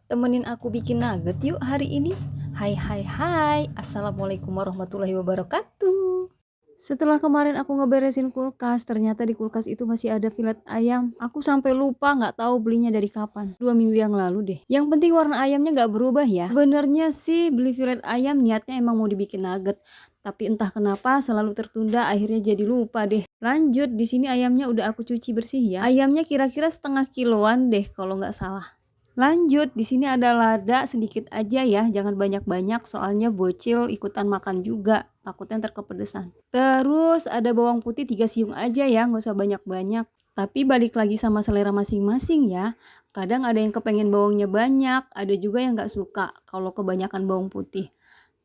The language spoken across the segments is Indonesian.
Temenin aku bikin nugget yuk hari ini. Hai. Assalamualaikum warahmatullahi wabarakatuh. Setelah kemarin aku ngeberesin kulkas, ternyata di kulkas itu masih ada filet ayam. Aku sampai lupa nggak tahu belinya dari kapan. 2 minggu yang lalu deh. Yang penting warna ayamnya nggak berubah ya. Benernya sih beli filet ayam niatnya emang mau dibikin nugget. Tapi entah kenapa selalu tertunda, akhirnya jadi lupa deh. Lanjut, di sini ayamnya udah aku cuci bersih ya. Ayamnya kira-kira setengah kiloan deh kalau nggak salah. Lanjut, di sini ada lada sedikit aja ya, jangan banyak-banyak soalnya bocil ikutan makan juga, takutnya ntar kepedesan. Terus ada bawang putih 3 siung aja ya, nggak usah banyak-banyak. Tapi balik lagi sama selera masing-masing ya. Kadang ada yang kepengen bawangnya banyak, ada juga yang nggak suka kalau kebanyakan bawang putih.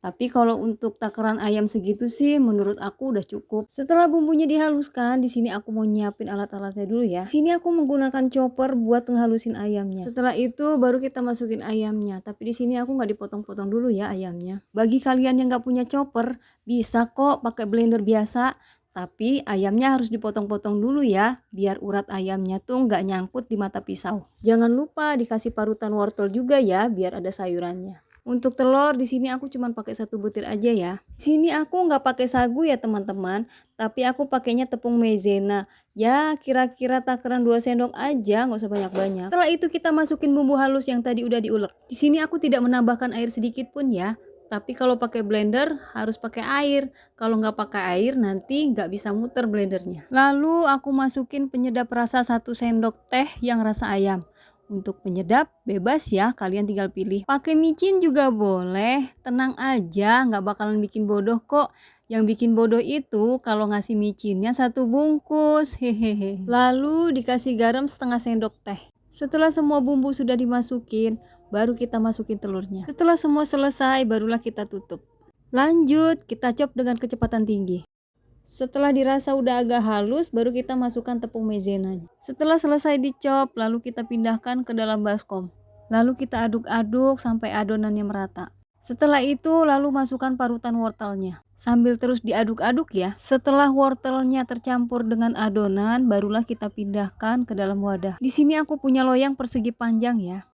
Tapi kalau untuk takaran ayam segitu sih menurut aku udah cukup. Setelah bumbunya dihaluskan, di sini aku mau nyiapin alat-alatnya dulu ya. Di sini aku menggunakan chopper buat ngehalusin ayamnya. Setelah itu baru kita masukin ayamnya. Tapi di sini aku nggak dipotong-potong dulu ya ayamnya. Bagi kalian yang nggak punya chopper, bisa kok pakai blender biasa. Tapi ayamnya harus dipotong-potong dulu ya, biar urat ayamnya tuh nggak nyangkut di mata pisau. Jangan lupa dikasih parutan wortel juga ya, biar ada sayurannya. Untuk telur di sini aku cuma pakai 1 butir aja ya. Di sini aku nggak pakai sagu ya teman-teman, tapi aku pakainya tepung maizena. Ya kira-kira takaran 2 sendok aja, nggak usah banyak-banyak. Setelah itu kita masukin bumbu halus yang tadi udah diulek. Di sini aku tidak menambahkan air sedikit pun ya. Tapi kalau pakai blender harus pakai air. Kalau nggak pakai air nanti nggak bisa muter blendernya. Lalu aku masukin penyedap rasa 1 sendok teh yang rasa ayam. Untuk penyedap bebas ya, kalian tinggal pilih. Pakai micin juga boleh, tenang aja, nggak bakalan bikin bodoh kok. Yang bikin bodoh itu kalau ngasih micinnya 1 bungkus, hehehe. Lalu dikasih garam setengah sendok teh. Setelah semua bumbu sudah dimasukin, baru kita masukin telurnya. Setelah semua selesai, barulah kita tutup. Lanjut, kita chop dengan kecepatan tinggi. Setelah dirasa udah agak halus, baru kita masukkan tepung maizenanya. Setelah selesai dicop, lalu kita pindahkan ke dalam baskom. Lalu kita aduk-aduk sampai adonannya merata. Setelah itu, lalu masukkan parutan wortelnya. Sambil terus diaduk-aduk ya. Setelah wortelnya tercampur dengan adonan, barulah kita pindahkan ke dalam wadah. Di sini aku punya loyang persegi panjang ya.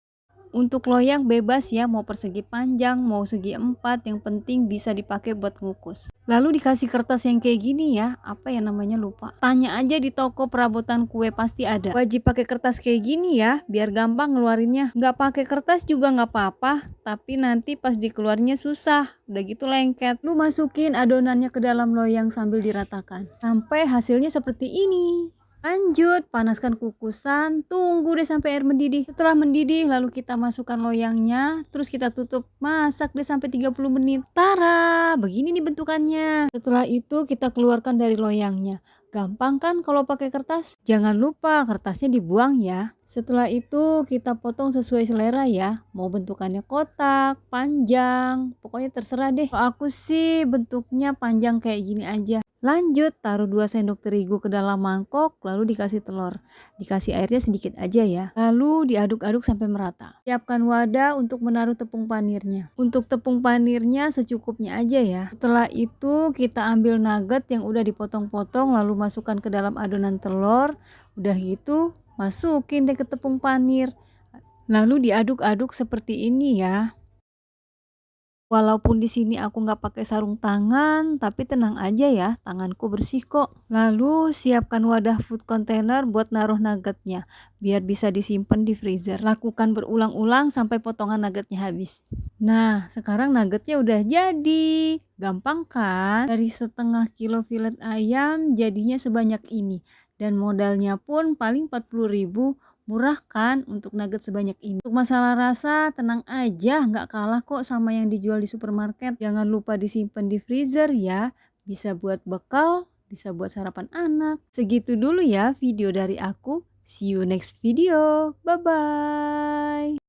Untuk loyang bebas ya, mau persegi panjang, mau segi 4, yang penting bisa dipakai buat ngukus. Lalu dikasih kertas yang kayak gini ya, apa ya namanya lupa. Tanya aja di toko perabotan kue pasti ada. Wajib pakai kertas kayak gini ya, biar gampang ngeluarinnya. Nggak pakai kertas juga nggak apa-apa, tapi nanti pas dikeluarnya susah, udah gitu lengket. Lu masukin adonannya ke dalam loyang sambil diratakan, sampai hasilnya seperti ini. Lanjut, panaskan kukusan, tunggu deh sampai air mendidih. Setelah mendidih, lalu kita masukkan loyangnya, terus kita tutup, masak deh sampai 30 menit. Tara, begini nih bentukannya. Setelah itu kita keluarkan dari loyangnya. Gampang kan kalau pakai kertas? Jangan lupa kertasnya dibuang ya. Setelah itu kita potong sesuai selera ya. Mau bentukannya kotak, panjang, pokoknya terserah deh. Kalau aku sih bentuknya panjang kayak gini aja. Lanjut, taruh 2 sendok terigu ke dalam mangkok, lalu dikasih telur. Dikasih airnya sedikit aja ya. Lalu diaduk-aduk sampai merata. Siapkan wadah untuk menaruh tepung panirnya. Untuk tepung panirnya secukupnya aja ya. Setelah itu kita ambil nugget yang udah dipotong-potong, lalu masukkan ke dalam adonan telur. Udah gitu, masukin deh ke tepung panir. Lalu diaduk-aduk seperti ini ya. Walaupun di sini aku nggak pakai sarung tangan, tapi tenang aja ya, tanganku bersih kok. Lalu siapkan wadah food container buat naruh nuggetnya, biar bisa disimpan di freezer. Lakukan berulang-ulang sampai potongan nuggetnya habis. Nah, sekarang nuggetnya udah jadi. Gampang kan? Dari setengah kilo filet ayam jadinya sebanyak ini. Dan modalnya pun paling 40.000. Murah kan untuk nugget sebanyak ini. Untuk masalah rasa tenang aja, nggak kalah kok sama yang dijual di supermarket. Jangan lupa disimpan di freezer ya, bisa buat bekal, bisa buat sarapan anak. Segitu dulu ya video dari aku. See you next video, bye bye.